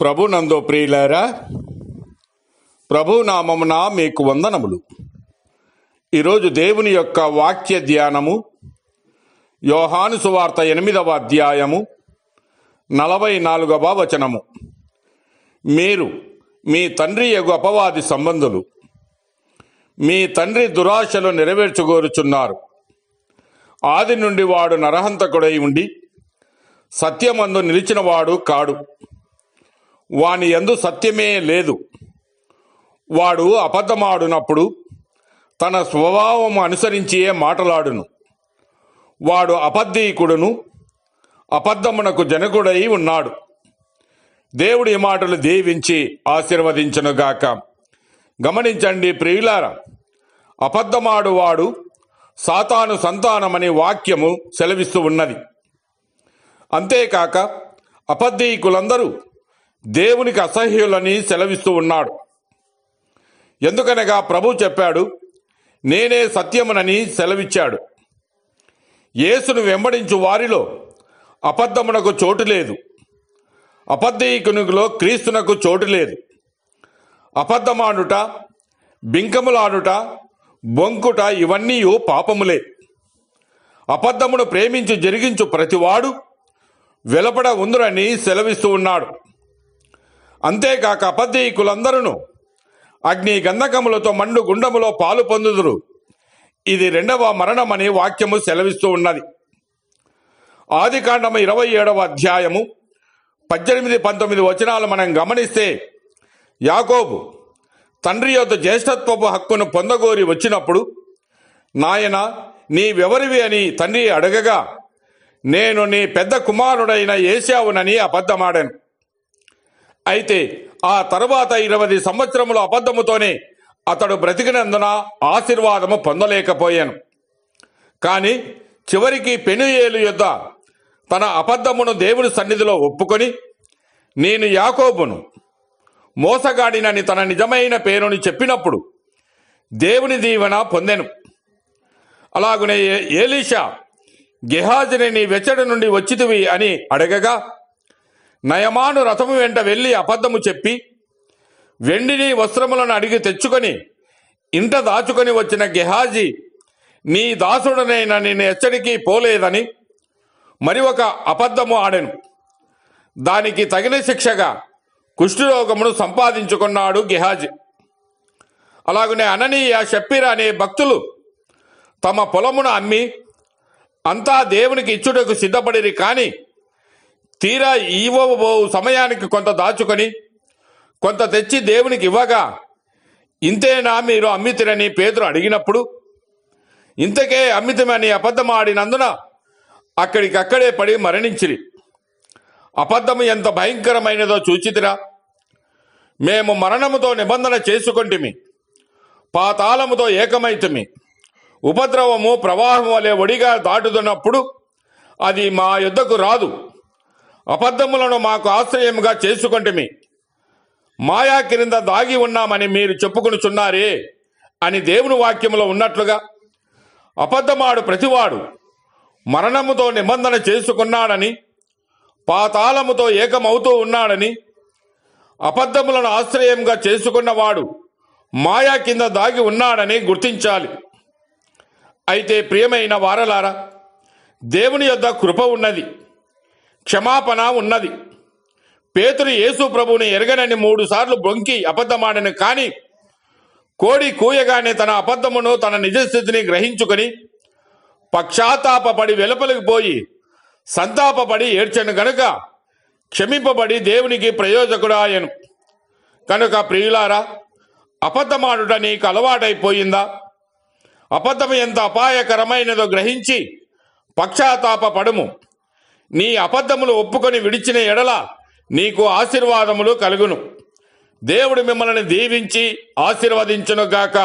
ప్రభునందు ప్రియులారా, ప్రభు నామమున మీకు వందనములు. ఈరోజు దేవుని యొక్క వాక్య ధ్యానము యోహాను సువార్త 8వ అధ్యాయము 44వ వచనము. మీరు మీ తండ్రి యగు అపవాది సంబంధులు, మీ తండ్రి దురాశలు నెరవేర్చుకోరుచున్నారు. ఆది నుండి వాడు నరహంతకుడై ఉండి సత్యమందు నిలిచినవాడు కాడు, వాని యందు సత్యమే లేదు. వాడు అబద్ధమాడునప్పుడు తన స్వభావం అనుసరించియే మాటలాడును. వాడు అబద్ధీకుడును, అబద్ధమునకు జనకుడై ఉన్నాడు. దేవుడి మాటలు దీవించి ఆశీర్వదించునుగాక. గమనించండి ప్రియులారా, అబద్ధమాడువాడు సాతాను సంతానమని వాక్యము సెలవిస్తూ ఉన్నది. అంతేకాక అబద్ధీకులందరూ దేవునికి అసహ్యులని సెలవిస్తూ ఉన్నాడు. ఎందుకనగా ప్రభు చెప్పాడు, నేనే సత్యమునని సెలవిచ్చాడు. యేసును వెంబడించు వారిలో అబద్ధమునకు చోటు లేదు, అబద్ధీకునిలో క్రీస్తునకు చోటు లేదు. అబద్ధమాడుట, బింకములాడుట, బొంకుట ఇవన్నీ పాపములే. అబద్ధమును ప్రేమించి జరిగించు ప్రతివాడు వెలపడ ఉందురని సెలవిస్తూ ఉన్నాడు. అంతేకాక అబద్ధీకులందరూ అగ్ని గంధకములతో మండు గుండములో పాలు పొందుదురు. ఇది 2వ మరణమని వాక్యము సెలవిస్తూ ఉన్నది. ఆదికాండము 27వ అధ్యాయము 18-19 వచనాలు మనం గమనిస్తే, యాకోబు తండ్రి యొద్ద జ్యేష్ఠత్వపు హక్కును పొందగోరి వచ్చినప్పుడు, నాయన నీవెవరివి అని తండ్రి అడగగా, నేను నీ పెద్ద కుమారుడైన ఏశావునని అబద్ధమాడాను. అయితే ఆ తరువాత 20 సంవత్సరముల అబద్ధముతోనే అతడు బ్రతికినందున ఆశీర్వాదము పొందలేకపోయాను. కానీ చివరికి పెనుయేలు యొద్ద తన అబద్ధమును దేవుని సన్నిధిలో ఒప్పుకొని, నేను యాకోబును మోసగాడినని తన నిజమైన పేరుని చెప్పినప్పుడు దేవుని దీవెన పొందెను. అలాగునే ఏలీషా గెహాజీని నీ వెచ్చడి నుండి వచ్చితివి అని అడగగా, నయమాను రథము వెంట వెళ్ళి అబద్ధము చెప్పి వెండిని వస్త్రములను అడిగి తెచ్చుకొని ఇంట దాచుకొని వచ్చిన గెహాజీ, నీ దాసుడనైన నేను ఎచ్చడికి పోలేదని మరి ఒక అబద్ధము ఆడెను. దానికి తగిన శిక్షగా కుష్ఠరోగమును సంపాదించుకున్నాడు గెహాజీ. అలాగనే అననీయ, షప్పీరా అనే భక్తులు తమ పొలమును అమ్మి అంతా దేవునికి ఇచ్చుటకు సిద్ధపడిరి. కానీ తీరా ఇవ్వబో సమయానికి కొంత దాచుకొని కొంత తెచ్చి దేవునికి ఇవ్వగా, ఇంతేనా మీరు అమ్మితిరని పేతురు అడిగినప్పుడు, ఇంతకే అమ్మితమని అబద్ధమాడినందున అక్కడికక్కడే పడి మరణించిరి. అబద్ధము ఎంత భయంకరమైనదో చూచితిరా. మేము మరణముతో నిబంధన చేసుకొంటిమి, పాతాళముతో ఏకమైతిమి. ఉపద్రవము ప్రవాహం వలె ఒడిగా దాటుతున్నప్పుడు అది మా యుద్ధకు రాదు. అబద్ధములను మాకు ఆశ్రయముగా చేసుకొంటిమి, మాయా క్రింద దాగి ఉన్నామని మీరు చెప్పుకొనుచున్నారే అని దేవుని వాక్యములో ఉన్నట్లుగా అబద్ధమాడు ప్రతివాడు మరణముతో నిబంధన చేసుకున్నాడని, పాతాళముతో ఏకమవుతూ ఉన్నాడని, అబద్ధములను ఆశ్రయంగా చేసుకున్నవాడు మాయా కింద దాగి ఉన్నాడని గుర్తించాలి. అయితే ప్రియమైన వారలారా, దేవుని యొద్ద కృప ఉన్నది, క్షమాపణ ఉన్నది. పేతురు యేసు ప్రభువుని ఎరగనని 3 సార్లు బొంకి అబద్ధమాడను. కానీ కోడి కూయగానే తన అబద్ధమును, తన నిజస్థితిని గ్రహించుకొని పశ్చాత్తాపడి వెలుపలికి పోయి సంతాపపడి ఏడ్చను గనుక క్షమింపబడి దేవునికి ప్రయోజకుడాయను. కనుక ప్రియులారా, అబద్ధమాడుట నీకు అలవాటైపోయిందా? అబద్ధము ఎంత అపాయకరమైనదో గ్రహించి పశ్చాత్తాపపడుము. నీ అబద్ధములు ఒప్పుకొని విడిచిన ఎడల నీకు ఆశీర్వాదములు కలుగును. దేవుడు మిమ్మల్ని దీవించి ఆశీర్వదించునుగాక.